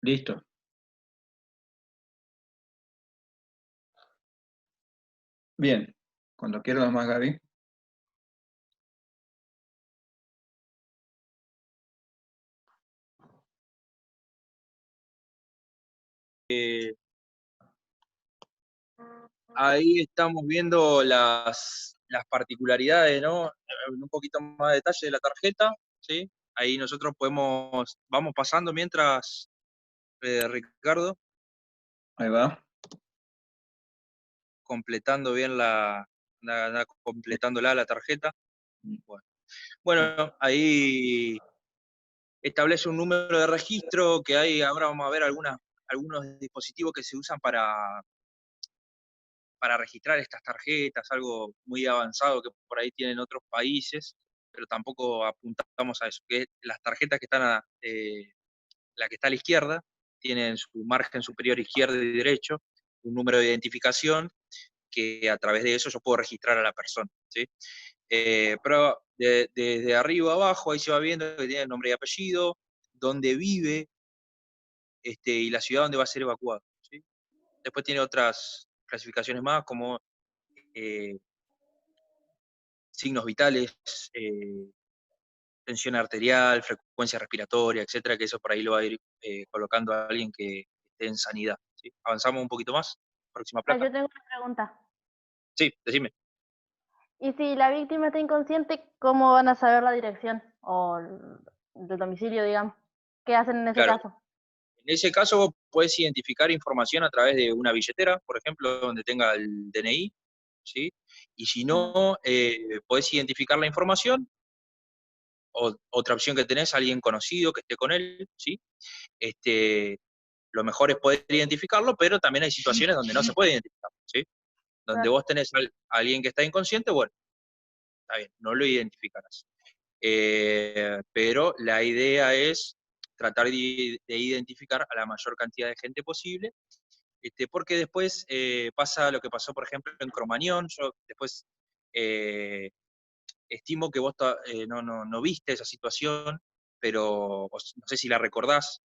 Listo. Bien. Cuando quieras más, Gaby. Ahí estamos viendo las particularidades, ¿no? En un poquito más de detalle de la tarjeta, ¿sí? Ahí nosotros vamos pasando mientras, Ricardo, Ahí va. completando bien completándola la tarjeta. Bueno, bueno, ahí establece un número de registro que hay, ahora vamos a ver algunos dispositivos que se usan para registrar estas tarjetas, algo muy avanzado que por ahí tienen otros países, pero tampoco apuntamos a eso, que las tarjetas que están la que está a la izquierda, tienen su margen superior izquierdo y derecho, un número de identificación, que a través de eso yo puedo registrar a la persona, ¿sí? Pero desde arriba a abajo, ahí se va viendo que tiene nombre y apellido, dónde vive, y la ciudad donde va a ser evacuado, ¿sí? Después tiene otras clasificaciones más, como eh, signos vitales, tensión arterial, frecuencia respiratoria, etcétera, que eso por ahí lo va a ir colocando a alguien que esté en sanidad, ¿sí? Avanzamos un poquito más. Próxima Ah, placa. yo tengo una pregunta. Sí, decime. ¿Y si la víctima está inconsciente, cómo van a saber la dirección o el domicilio, digamos? ¿Qué hacen en ese Claro, caso? en ese caso vos podés identificar información a través de una billetera, por ejemplo, donde tenga el DNI, ¿sí? Y si Mm. no, podés identificar la información, o otra opción que tenés, alguien conocido que esté con él, ¿sí? Lo mejor es poder identificarlo, pero también hay situaciones donde no se puede identificar, ¿sí? Donde Claro. vos tenés a alguien que está inconsciente, bueno, está bien, no lo identificarás. Pero la idea es tratar de identificar a la mayor cantidad de gente posible, porque después pasa lo que pasó, por ejemplo, en Cromañón. Yo después eh, estimo que vos no viste esa situación, pero no sé si la recordás,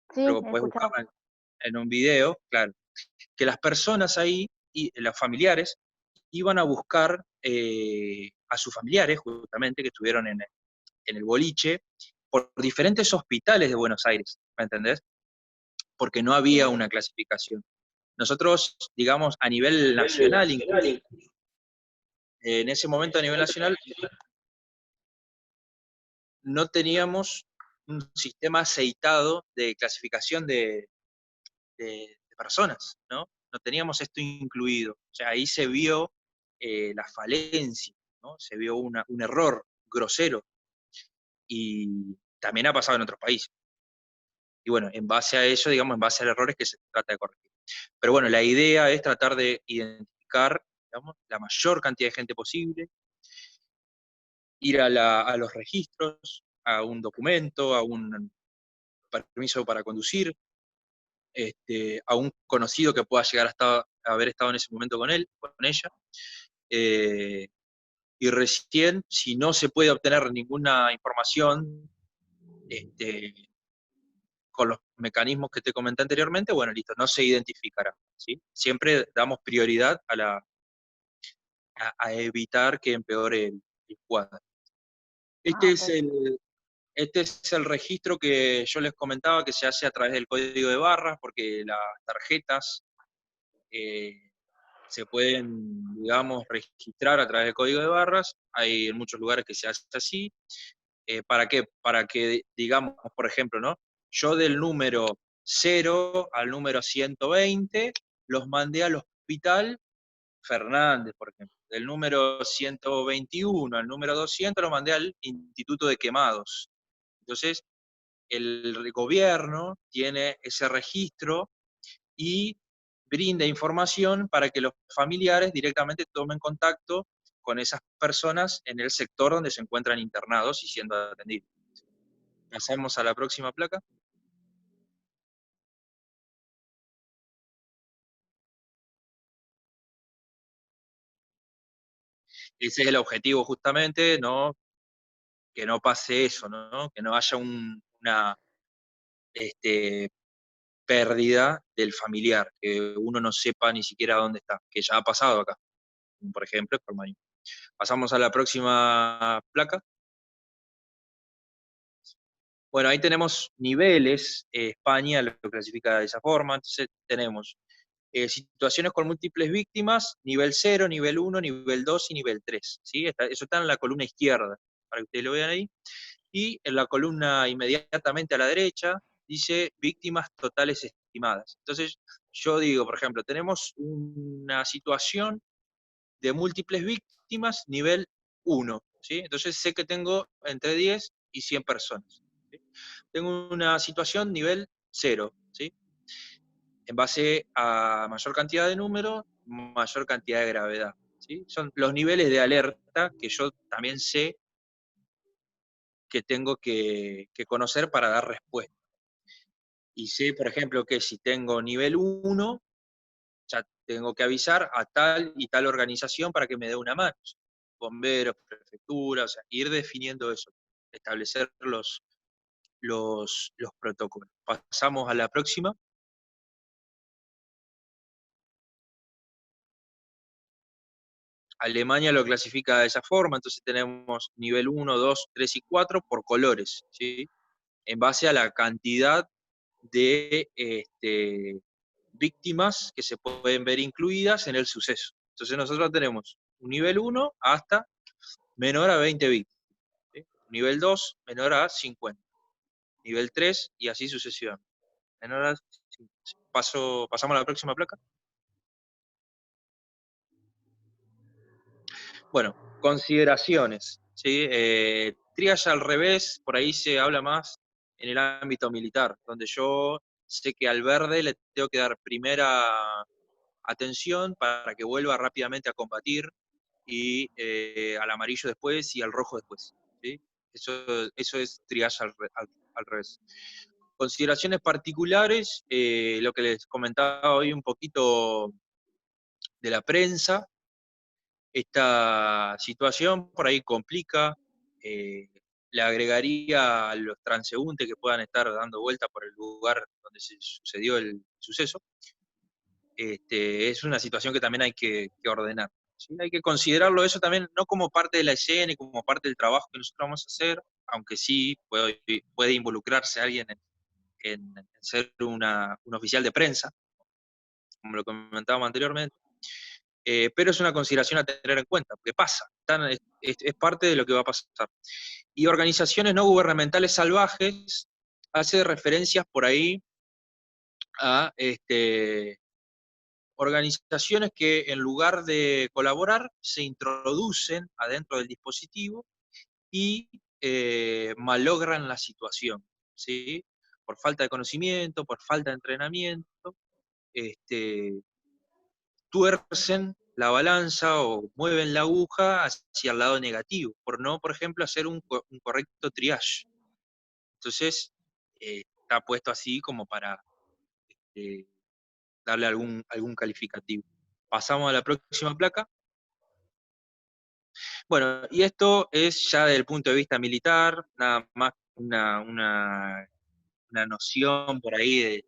Sí, pero he podés escuchado. buscarla en un video, claro, que las personas ahí, y los familiares, iban a buscar a sus familiares, justamente, que estuvieron en el boliche, por diferentes hospitales de Buenos Aires, ¿me entendés? Porque no había Sí. una clasificación. Nosotros, digamos, a nivel nacional, incluso, en ese momento a nivel nacional, no teníamos un sistema aceitado de clasificación de personas, ¿no? No teníamos esto incluido. O sea, ahí se vio la falencia, ¿no? Se vio un error grosero, y también ha pasado en otros países. Y bueno, en base a eso, digamos, en base a errores que se trata de corregir. Pero bueno, la idea es tratar de identificar, digamos, la mayor cantidad de gente posible, ir a los registros, a un documento, a un permiso para conducir, a un conocido que pueda llegar a haber estado en ese momento con él, con ella, eh, y recién, si no se puede obtener ninguna información, este, con los mecanismos que te comenté anteriormente, bueno, listo, no se identificará, ¿sí? Siempre damos prioridad a evitar que empeore el cuadro. Ah, Este es ok. el, este es el registro que yo les comentaba, que se hace a través del código de barras, porque las tarjetas eh, se pueden, digamos, registrar a través del código de barras. Hay en muchos lugares que se hace así. ¿Para qué? Para que, digamos, por ejemplo, ¿no? Yo del número 0 al número 120 los mandé al hospital Fernández, por ejemplo. Del número 121 al número 200 lo mandé al Instituto de Quemados. Entonces, el gobierno tiene ese registro y brinda información para que los familiares directamente tomen contacto con esas personas en el sector donde se encuentran internados y siendo atendidos. Pasamos a la próxima placa. Ese es el objetivo justamente, ¿no? Que no pase eso, ¿no? Que no haya una, este, pérdida del familiar, que uno no sepa ni siquiera dónde está, que ya ha pasado acá, por ejemplo, por Mayo. Pasamos a la próxima placa. Bueno, ahí tenemos niveles, España lo clasifica de esa forma, entonces tenemos situaciones con múltiples víctimas, nivel 0, nivel 1, nivel 2 y nivel 3, ¿sí? Eso está en la columna izquierda, para que ustedes lo vean ahí, y en la columna inmediatamente a la derecha dice víctimas totales estimadas. Entonces, yo digo, por ejemplo, tenemos una situación de múltiples víctimas nivel 1, ¿sí? Entonces sé que tengo entre 10 y 100 personas, ¿sí? Tengo una situación nivel 0, ¿sí? En base a mayor cantidad de números, mayor cantidad de gravedad, ¿sí? Son los niveles de alerta que yo también sé que tengo que conocer para dar respuesta. Y sé, por ejemplo, que si tengo nivel 1, ya tengo que avisar a tal y tal organización para que me dé una mano. Bomberos, prefectura, o sea, ir definiendo eso, establecer los protocolos. Pasamos a la próxima. Alemania lo clasifica de esa forma, entonces tenemos nivel 1, 2, 3 y 4 por colores, ¿sí? En base a la cantidad de víctimas que se pueden ver incluidas en el suceso. Entonces nosotros tenemos un nivel 1 hasta menor a 20 víctimas, ¿sí? Nivel 2 menor a 50, nivel 3 y así sucesivamente. Menor a 50. Pasamos a la próxima placa. Bueno, consideraciones, ¿sí? Triage al revés, por ahí se habla más en el ámbito militar, donde yo sé que al verde le tengo que dar primera atención para que vuelva rápidamente a combatir, y al amarillo después y al rojo después, ¿sí? Eso es triage al revés. Consideraciones particulares, lo que les comentaba hoy un poquito de la prensa. Esta situación por ahí complica, le agregaría a los transeúntes que puedan estar dando vuelta por el lugar donde se sucedió el suceso. Es una situación que también hay que ordenar, ¿sí? Hay que considerarlo eso también, no como parte de la escena y como parte del trabajo que nosotros vamos a hacer, aunque sí puede involucrarse alguien en ser un oficial de prensa, como lo comentábamos anteriormente. Pero es una consideración a tener en cuenta, porque pasa, es parte de lo que va a pasar. Y organizaciones no gubernamentales salvajes hace referencias por ahí a organizaciones que en lugar de colaborar se introducen adentro del dispositivo y malogran la situación, ¿sí? Por falta de conocimiento, por falta de entrenamiento, tuercen la balanza o mueven la aguja hacia el lado negativo, por no, por ejemplo, hacer un correcto triage. Entonces, está puesto así como para eh, darle algún calificativo. Pasamos a la próxima placa. Bueno, y esto es ya desde el punto de vista militar, nada más una noción por ahí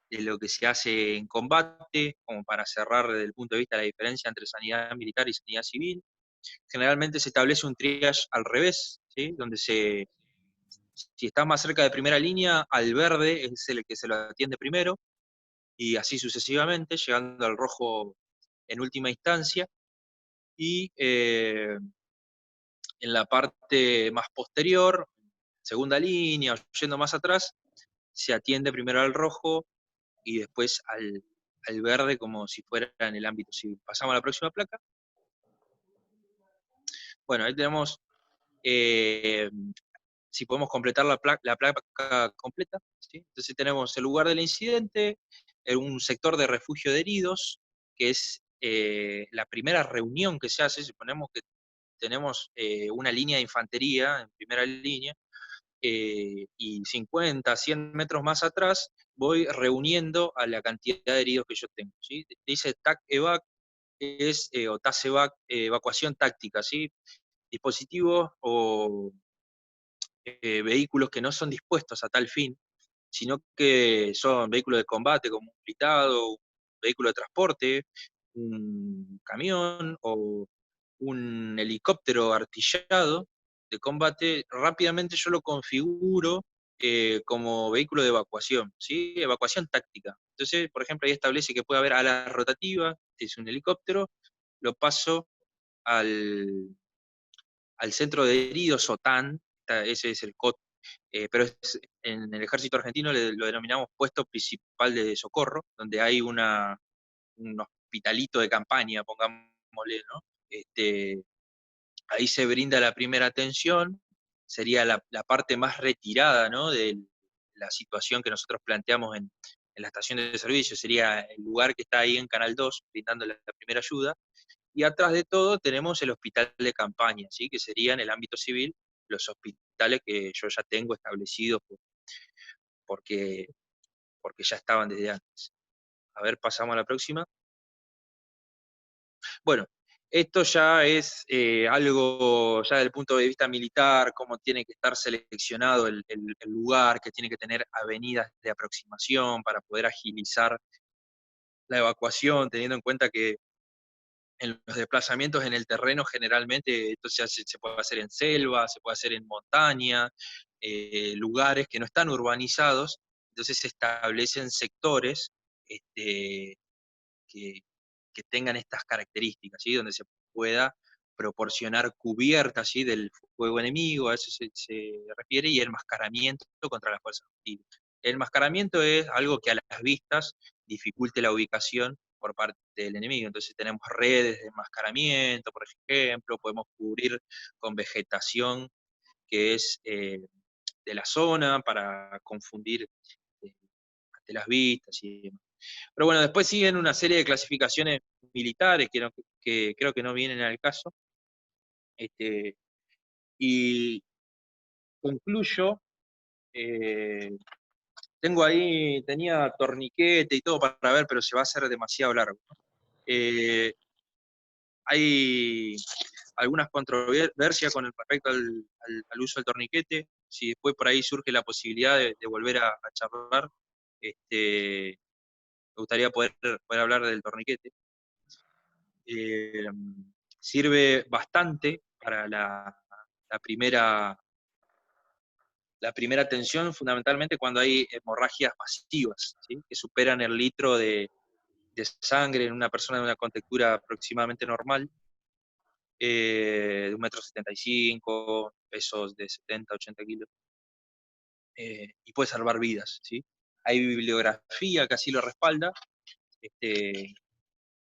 de lo que se hace en combate, como para cerrar desde el punto de vista de la diferencia entre sanidad militar y sanidad civil. Generalmente se establece un triage al revés, ¿sí? Donde si está más cerca de primera línea, al verde es el que se lo atiende primero, y así sucesivamente, llegando al rojo en última instancia, y en la parte más posterior, segunda línea, o yendo más atrás, se atiende primero al rojo y después al verde, como si fuera en el ámbito civil. Pasamos a la próxima placa. Bueno, ahí tenemos, si podemos completar la placa completa, ¿sí? Entonces tenemos el lugar del incidente, un sector de refugio de heridos, que es la primera reunión que se hace. Suponemos que tenemos una línea de infantería en primera línea, y 50, 100 metros más atrás voy reuniendo a la cantidad de heridos que yo tengo, ¿sí? Dice TAC EVAC, o TAS EVAC, evacuación táctica, ¿sí? Dispositivos o vehículos que no son dispuestos a tal fin, sino que son vehículos de combate como un blindado, un vehículo de transporte, un camión o un helicóptero artillado de combate, rápidamente yo lo configuro como vehículo de evacuación, ¿sí? Evacuación táctica. Entonces, por ejemplo, ahí establece que puede haber ala rotativa, es un helicóptero, lo paso al, al centro de heridos, OTAN, ese es el COT, pero en el ejército argentino lo denominamos puesto principal de socorro, donde hay un hospitalito de campaña, pongámosle, ¿no? Ahí se brinda la primera atención, sería la parte más retirada, ¿no?, de la situación que nosotros planteamos en la estación de servicio, sería el lugar que está ahí en Canal 2, brindando la primera ayuda, y atrás de todo tenemos el hospital de campaña, ¿sí?, que sería en el ámbito civil los hospitales que yo ya tengo establecidos porque, porque ya estaban desde antes. A ver, pasamos a la próxima. Bueno, esto ya es algo ya desde el punto de vista militar, cómo tiene que estar seleccionado el lugar, que tiene que tener avenidas de aproximación para poder agilizar la evacuación, teniendo en cuenta que en los desplazamientos en el terreno generalmente esto se puede hacer en selva, se puede hacer en montaña, lugares que no están urbanizados, entonces se establecen sectores este, que, que tengan estas características, ¿sí?, donde se pueda proporcionar cubierta, ¿sí?, del fuego enemigo, a eso se refiere, y el enmascaramiento contra las fuerzas hostiles. El enmascaramiento es algo que a las vistas dificulte la ubicación por parte del enemigo. Entonces tenemos redes de enmascaramiento, por ejemplo, podemos cubrir con vegetación que es de la zona para confundir eh, ante las vistas y demás. Pero bueno, después siguen una serie de clasificaciones militares que creo que no vienen al caso. Este, y concluyo, eh, tenía torniquete y todo para ver, pero se va a hacer demasiado largo, ¿no? Hay algunas controversias con respecto al uso del torniquete. Si después por ahí surge la posibilidad de volver a charlar, me gustaría poder hablar del torniquete. Eh, Sirve bastante para la primera atención, fundamentalmente cuando hay hemorragias masivas, ¿sí?, que superan el litro de sangre en una persona de una contextura aproximadamente normal, de 1,75 m, pesos de 70, 80 kilos, y puede salvar vidas, ¿sí? Hay bibliografía que así lo respalda, este,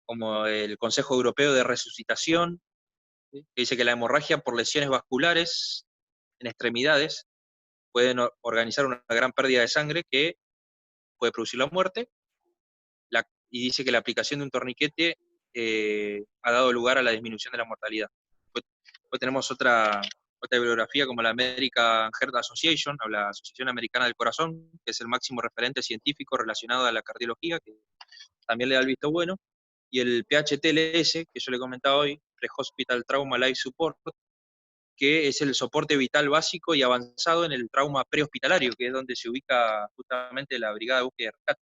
como el Consejo Europeo de Resucitación, ¿sí?, que dice que la hemorragia por lesiones vasculares en extremidades pueden organizar una gran pérdida de sangre que puede producir la muerte, y dice que la aplicación de un torniquete ha dado lugar a la disminución de la mortalidad. Después tenemos otra bibliografía como la American Heart Association, o la Asociación Americana del Corazón, que es el máximo referente científico relacionado a la cardiología, que también le da el visto bueno, y el PHTLS, que yo le comentaba hoy, Pre-Hospital Trauma Life Support, que es el soporte vital básico y avanzado en el trauma prehospitalario, que es donde se ubica justamente la Brigada de Búsqueda y Rescate.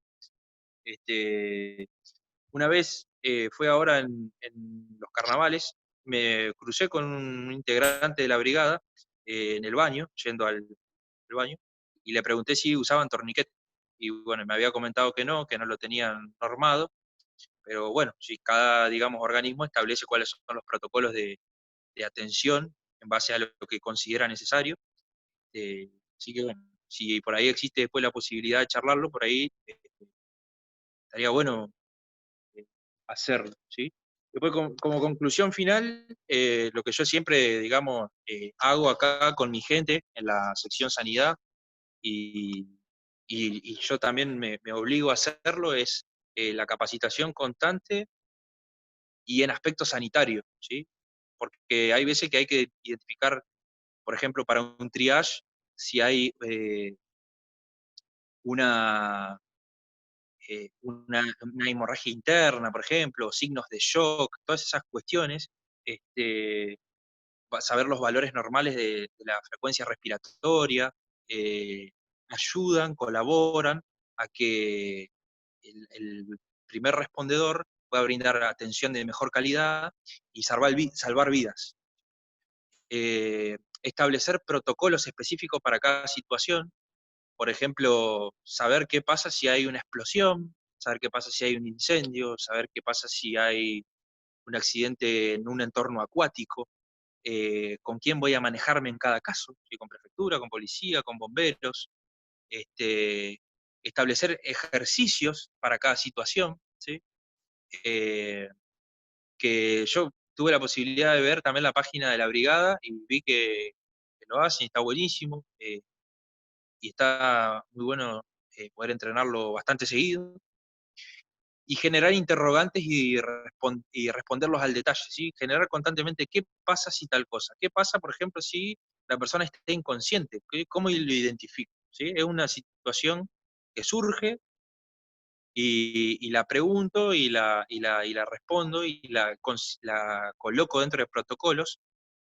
Una vez, fue ahora en los carnavales, me crucé con un integrante de la brigada en el baño, yendo al baño, y le pregunté si usaban torniquete. Y bueno, me había comentado que no lo tenían normado, pero bueno, si cada, digamos, organismo establece cuáles son los protocolos de atención en base a lo que considera necesario. Así que bueno, si por ahí existe después la posibilidad de charlarlo, por ahí estaría bueno hacerlo, ¿sí? Después, como conclusión final, lo que yo siempre, digamos, hago acá con mi gente en la sección sanidad, y, y yo también me obligo a hacerlo, es la capacitación constante y en aspectos sanitarios, ¿sí? Porque hay veces que hay que identificar, por ejemplo, para un triage, si hay una, una hemorragia interna, por ejemplo, signos de shock, todas esas cuestiones, saber los valores normales de la frecuencia respiratoria, ayudan, colaboran a que el primer respondedor pueda brindar atención de mejor calidad y salvar vidas. Establecer protocolos específicos para cada situación, por ejemplo, saber qué pasa si hay una explosión, saber qué pasa si hay un incendio, saber qué pasa si hay un accidente en un entorno acuático, con quién voy a manejarme en cada caso, ¿sí? Con prefectura, con policía, con bomberos, establecer ejercicios para cada situación, ¿sí? Que yo tuve la posibilidad de ver también la página de la brigada y vi que lo hacen y está buenísimo, y está muy bueno poder entrenarlo bastante seguido, y generar interrogantes y responderlos al detalle, ¿sí? Generar constantemente qué pasa si tal cosa, qué pasa, por ejemplo, si la persona está inconsciente, ¿cómo lo identifico? ¿Sí? Es una situación que surge y la pregunto y la respondo y la coloco dentro de protocolos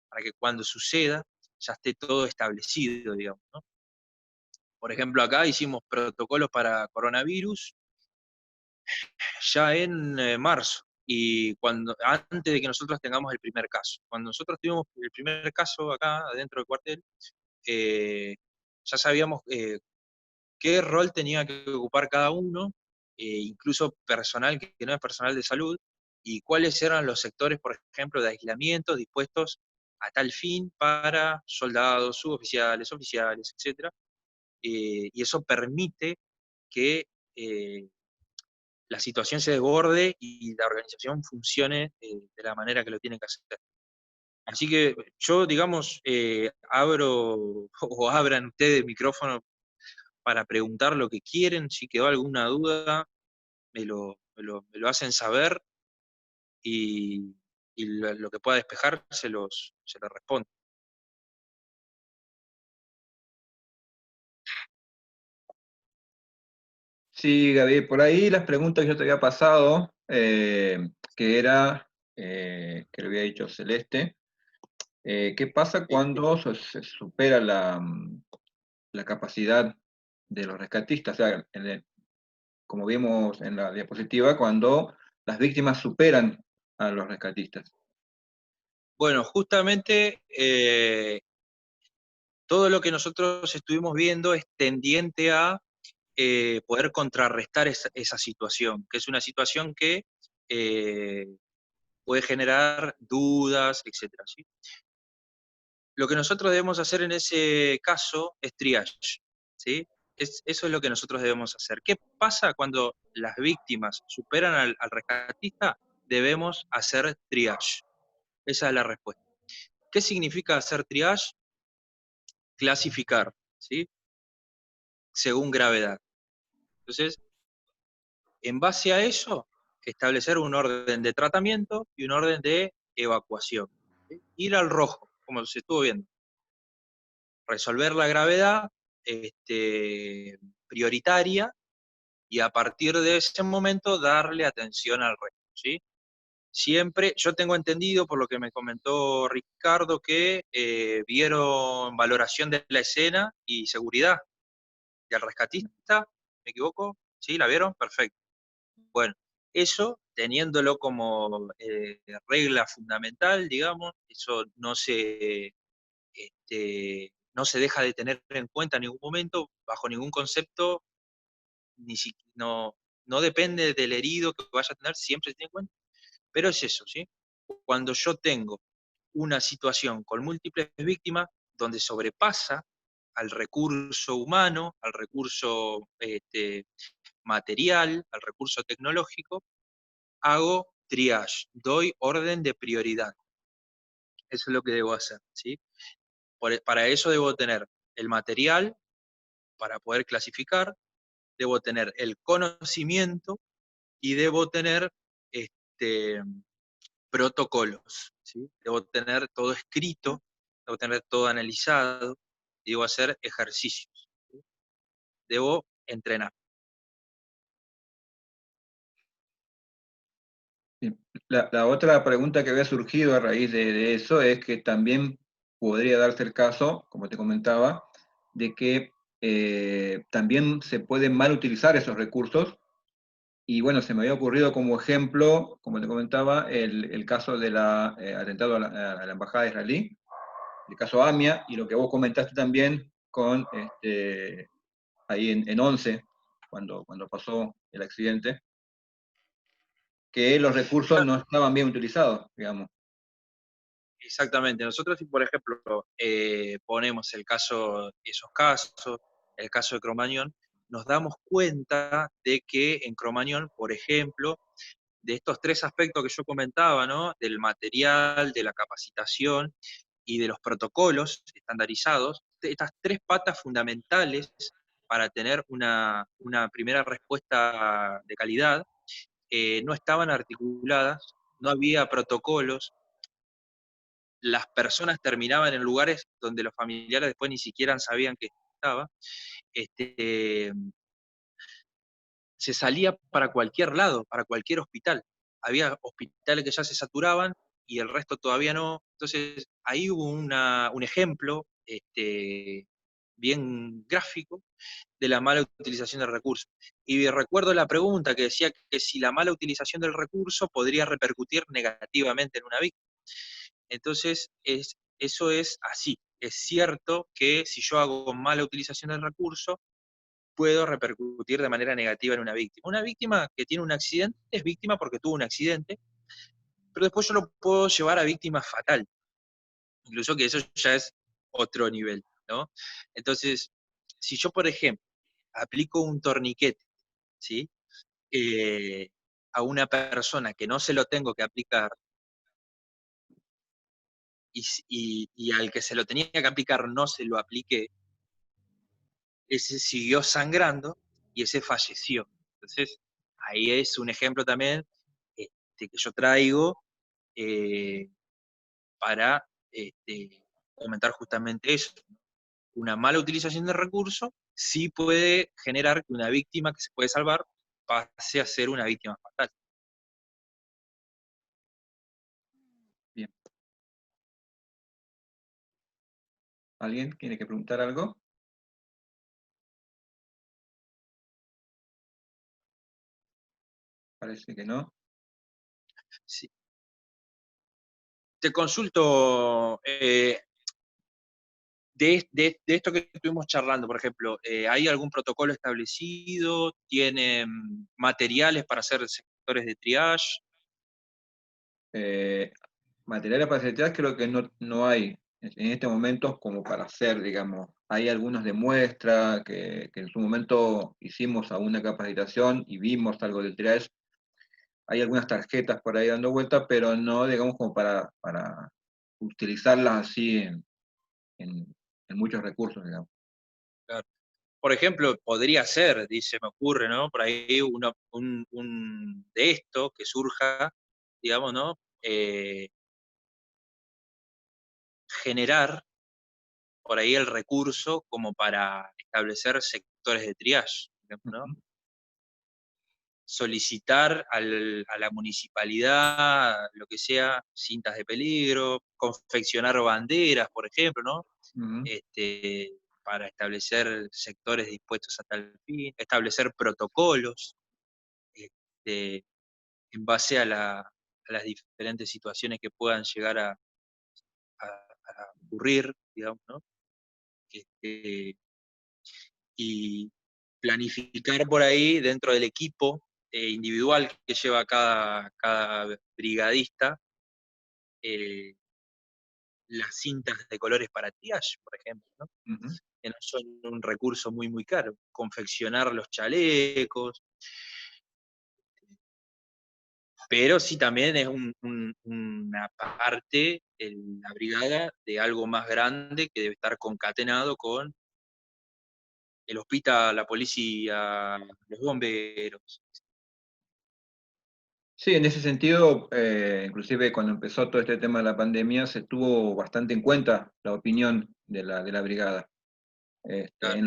para que cuando suceda ya esté todo establecido, digamos, ¿no? Por ejemplo, acá hicimos protocolos para coronavirus ya en marzo, y antes de que nosotros tengamos el primer caso. Cuando nosotros tuvimos el primer caso acá, adentro del cuartel, eh, ya sabíamos qué rol tenía que ocupar cada uno, incluso personal que no es personal de salud, y cuáles eran los sectores, por ejemplo, de aislamiento dispuestos a tal fin para soldados, suboficiales, oficiales, etc. Y eso permite que la situación se desborde y la organización funcione de la manera que lo tiene que hacer. Así que yo, digamos, abro o abran ustedes el micrófono para preguntar lo que quieren. Si quedó alguna duda, me lo hacen saber, y lo que pueda despejar se lo respondo. Sí, Gaby, por ahí las preguntas que yo te había pasado, que era, que le había dicho Celeste, ¿qué pasa Sí. cuando se supera la capacidad de los rescatistas? O sea, como vimos en la diapositiva, cuando las víctimas superan a los rescatistas. Bueno, justamente todo lo que nosotros estuvimos viendo es tendiente a poder contrarrestar esa situación, que es una situación que eh, puede generar dudas, etcétera, ¿sí? Lo que nosotros debemos hacer en ese caso es triage, ¿sí? Eso es lo que nosotros debemos hacer. ¿Qué pasa cuando las víctimas superan al rescatista? Debemos hacer triage. Esa es la respuesta. ¿Qué significa hacer triage? Clasificar, ¿sí? Según gravedad. Entonces, en base a eso, establecer un orden de tratamiento y un orden de evacuación, ¿sí? Ir al rojo, como se estuvo viendo. Resolver la gravedad prioritaria, y a partir de ese momento darle atención al resto, ¿sí? Siempre, yo tengo entendido, por lo que me comentó Ricardo, que vieron valoración de la escena y seguridad del rescatista, ¿me equivoco? ¿Sí? ¿La vieron? Perfecto. Bueno, eso, teniéndolo como regla fundamental, digamos, eso no se deja de tener en cuenta en ningún momento, bajo ningún concepto, no depende del herido que vaya a tener, siempre se tiene en cuenta. Pero es eso, ¿sí? Cuando yo tengo una situación con múltiples víctimas, donde sobrepasa al recurso humano, al recurso material, al recurso tecnológico, hago triage, doy orden de prioridad. Eso es lo que debo hacer, ¿sí? Para eso debo tener el material para poder clasificar, debo tener el conocimiento y debo tener este, protocolos, ¿sí? Debo tener todo escrito, debo tener todo analizado, y debo hacer ejercicios, ¿sí? Debo entrenar. Sí. La otra pregunta que había surgido a raíz de eso es que también podría darse el caso, como te comentaba, de que también se pueden mal utilizar esos recursos. Y bueno, se me había ocurrido como ejemplo, como te comentaba, el caso del atentado a la embajada israelí, el caso AMIA, y lo que vos comentaste también con ahí en 11, cuando pasó el accidente, que los recursos no estaban bien utilizados, digamos. Exactamente. Nosotros, si por ejemplo ponemos esos casos, el caso de Cromañón, nos damos cuenta de que en Cromañón, por ejemplo, de estos tres aspectos que yo comentaba, ¿no? Del material, de la capacitación y de los protocolos estandarizados, estas tres patas fundamentales para tener una primera respuesta de calidad, no estaban articuladas, no había protocolos, las personas terminaban en lugares donde los familiares después ni siquiera sabían que estaba, este, se salía para cualquier lado, para cualquier hospital. Había hospitales que ya se saturaban y el resto todavía no. Entonces, ahí hubo un ejemplo bien gráfico de la mala utilización del recurso. Y recuerdo la pregunta que decía que si la mala utilización del recurso podría repercutir negativamente en una víctima. Entonces, eso es así. Es cierto que si yo hago mala utilización del recurso, puedo repercutir de manera negativa en una víctima. Una víctima que tiene un accidente es víctima porque tuvo un accidente, pero después yo lo puedo llevar a víctima fatal. Incluso que eso ya es otro nivel, ¿no? Entonces, si yo, por ejemplo, aplico un torniquete, ¿sí? Eh, a una persona que no se lo tengo que aplicar, y al que se lo tenía que aplicar no se lo apliqué, ese siguió sangrando y ese falleció. Entonces, ahí es un ejemplo también que yo traigo eh, para comentar justamente eso. Una mala utilización de recursos sí puede generar que una víctima que se puede salvar pase a ser una víctima fatal. Bien. ¿Alguien tiene que preguntar algo? Parece que no. Sí. Te consulto, de esto que estuvimos charlando, por ejemplo, ¿hay algún protocolo establecido? ¿Tienen materiales para hacer sectores de triage? Eh, Materiales para setear creo que no hay en este momento como para hacer, digamos. Hay algunos de muestra que en su momento hicimos alguna capacitación y vimos algo del triage. Hay algunas tarjetas por ahí dando vueltas, pero no, digamos, como para utilizarlas así en muchos recursos, digamos. Claro. Por ejemplo, podría ser, dice, me ocurre, ¿no? Por ahí de esto que surja, digamos, ¿no? Generar por ahí el recurso como para establecer sectores de triage, por ejemplo, ¿no? Ujú, Solicitar a la municipalidad, lo que sea, cintas de peligro, confeccionar banderas, por ejemplo, ¿no? ujú. Para establecer sectores dispuestos a tal fin, establecer protocolos este, en base a las diferentes situaciones que puedan llegar a ocurrir, digamos, ¿no? Este, y planificar por ahí dentro del equipo individual que lleva cada brigadista eh, las cintas de colores para triage, por ejemplo, ¿no? Ujú. Que no son un recurso muy, muy caro. Confeccionar los chalecos, pero sí también es una parte, la brigada, de algo más grande que debe estar concatenado con el hospital, la policía, los bomberos. Sí, en ese sentido, inclusive cuando empezó todo este tema de la pandemia, se tuvo bastante en cuenta la opinión de la brigada, Claro, en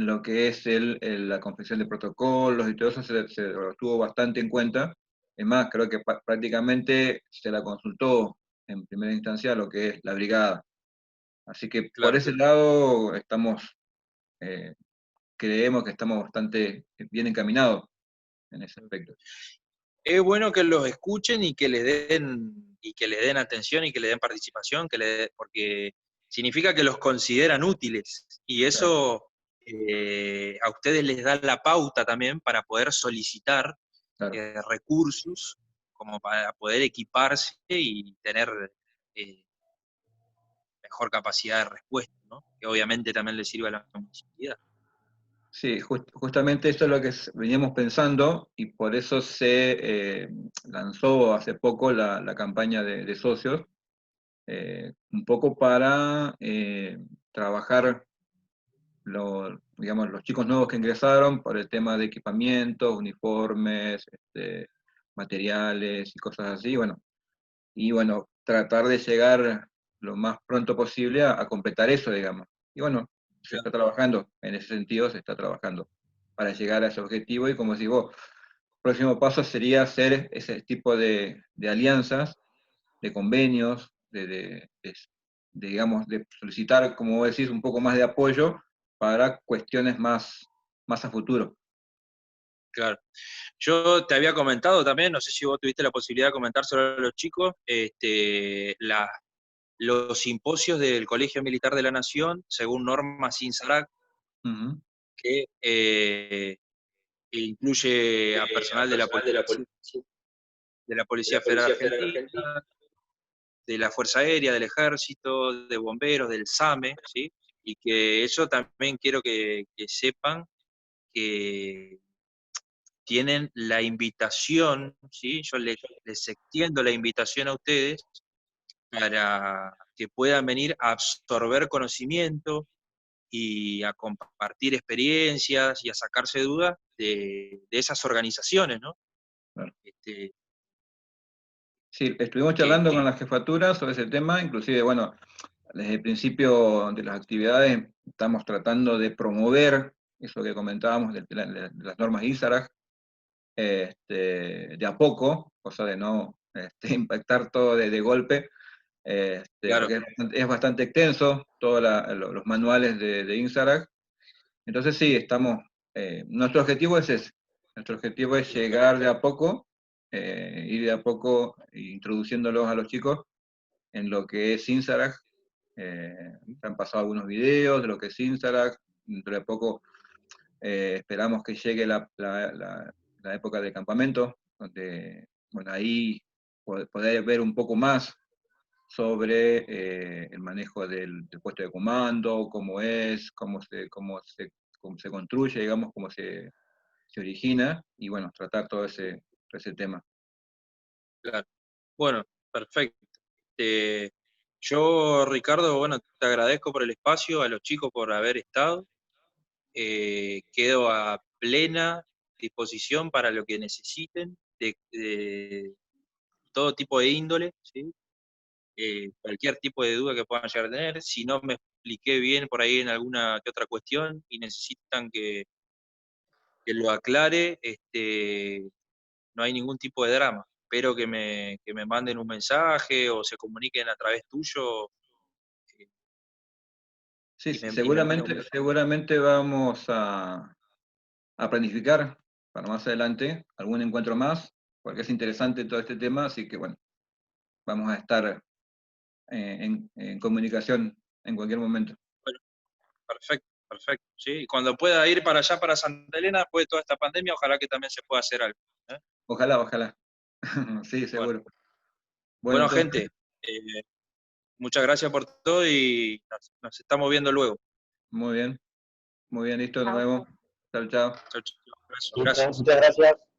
lo que es la confección de protocolos y todo eso se lo tuvo bastante en cuenta. Es más, creo que prácticamente se la consultó en primera instancia lo que es la brigada. Así que por claro. ese lado estamos creemos que estamos bastante bien encaminados en ese aspecto. Es bueno que los escuchen y que les den atención y que le den participación, porque significa que los consideran útiles. Y eso a ustedes les da la pauta también para poder solicitar Claro. recursos como para poder equiparse y tener mejor capacidad de respuesta, ¿no? Que obviamente también le sirve a la municipalidad. Sí, justamente eso es lo que veníamos pensando y por eso se lanzó hace poco la campaña de socios, un poco para trabajar digamos, los chicos nuevos que ingresaron por el tema de equipamientos, uniformes, materiales y cosas así, y bueno, tratar de llegar lo más pronto posible a completar eso, digamos. Y bueno, se está trabajando, en ese sentido se está trabajando para llegar a ese objetivo y como digo, el próximo paso sería hacer ese tipo de alianzas, de convenios, digamos, de solicitar, como vos decís, un poco más de apoyo para cuestiones más a futuro. Claro. Yo te había comentado también, no sé si vos tuviste la posibilidad de comentar sobre los chicos, los simposios del Colegio Militar de la Nación, según normas INSARAC, que incluye a personal de la Policía Federal Argentina, de la Fuerza Aérea, del Ejército, de Bomberos, del SAME, ¿sí? Y que eso también quiero que sepan que tienen la invitación, ¿sí? Yo les extiendo la invitación a ustedes para que puedan venir a absorber conocimiento y a compartir experiencias y a sacarse dudas de esas organizaciones, ¿no? Claro. Este, Sí, estuvimos charlando con la jefatura sobre ese tema, inclusive, bueno, desde el principio de las actividades estamos tratando de promover eso que comentábamos de las normas ISARAG, de a poco, cosa de no impactar todo de golpe, claro, porque es bastante extenso, todos los manuales de INSARAG. Entonces sí, nuestro objetivo es ese. Nuestro objetivo es llegar de a poco, ir de a poco introduciéndolos a los chicos en lo que es INSARAG. Han pasado algunos videos de lo que es INSARAG. Dentro de poco esperamos que llegue la época de campamento, donde bueno, ahí poder ver un poco más sobre el manejo del puesto de comando, cómo es, cómo se construye, digamos, cómo se origina, y bueno, tratar todo ese tema. claro. Bueno, perfecto. Yo, Ricardo, bueno, te agradezco por el espacio, a los chicos por haber estado. Quedo a plena disposición para lo que necesiten, de todo tipo de índole, ¿sí? Cualquier tipo de duda que puedan llegar a tener. Si no me expliqué bien por ahí en alguna que otra cuestión y necesitan que lo aclare, no hay ningún tipo de drama. Espero que me manden un mensaje o se comuniquen a través tuyo. Sí, Y me- seguramente vamos a planificar para más adelante algún encuentro más, porque es interesante todo este tema, así que bueno, vamos a estar en comunicación en cualquier momento. bueno, perfecto, perfecto. ¿Sí? Y cuando pueda ir para allá, para Santa Elena, después de toda esta pandemia, ojalá que también se pueda hacer algo. ¿Eh? Ojalá, ojalá. Sí, Bueno, seguro. Bueno, bueno, entonces, gente, muchas gracias por todo y nos estamos viendo luego. muy bien, listo, nos Chao. vemos. Chao, chao. Chau, chau. Listo, Gracias. muchas gracias.